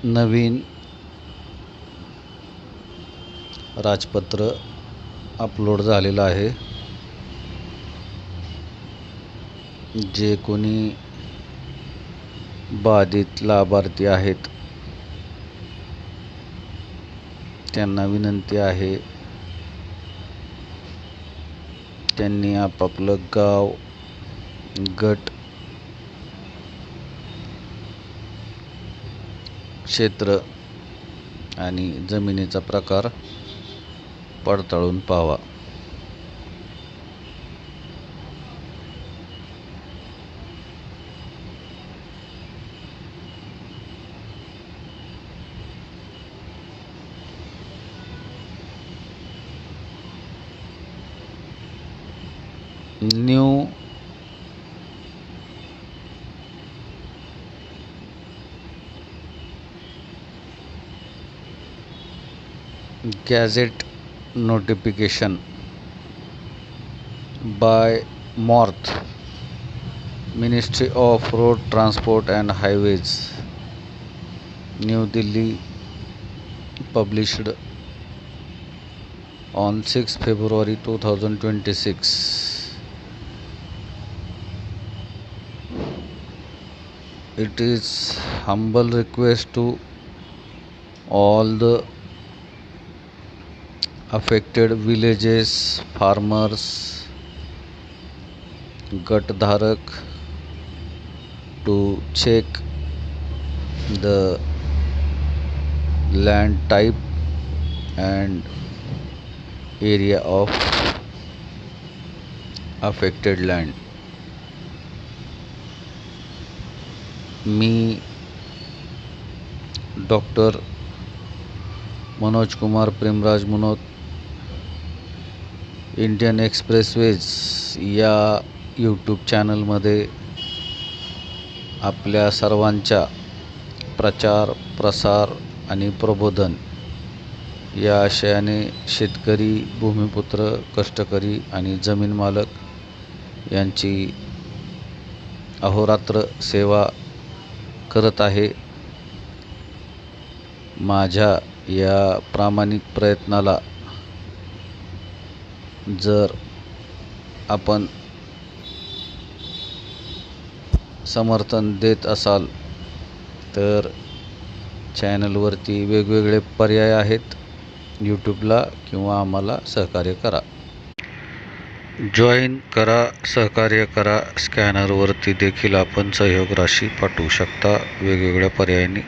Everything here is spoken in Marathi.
नवीन राजपत्र अपलोड झालेलं आहे। जे कोणी बाधित लाभार्थी आहेत त्यांना विनंती आहे, त्यांनी आपापलं गाव, गट, क्षेत्र आणि जमिनीचा प्रकार पडताळून पाहावा। New gadget notification by MORTH, Ministry of Road Transport and Highways, New Delhi, published on 6 February 2026. It is humble request to all the affected villages, farmers, Gatdharak to check the land type and area of affected land. Me doctor Manoj Kumar Premraj Munot, Indian expressways या यूट्यूब चॅनलमध्ये आपल्या सर्वांच्या प्रचार, प्रसार आणि प्रबोधन या आशयाने शेतकरी, भूमिपुत्र, कष्टकरी आणि जमीन मालक यांची अहोरात्र सेवा करत आहे। माझ्या या प्रामाणिक प्रयत्नाला जर आपण समर्थन देत असाल तर चॅनलवरती वेगवेगळे पर्याय आहेत यूट्यूबला, किंवा आम्हाला सहकार्य करा, जॉईन करा, सहकार्य करा। स्कॅनरवरती देखील आपण सहयोग राशी पाठवू शकता वेगवेगळ्या पर्यायांनी।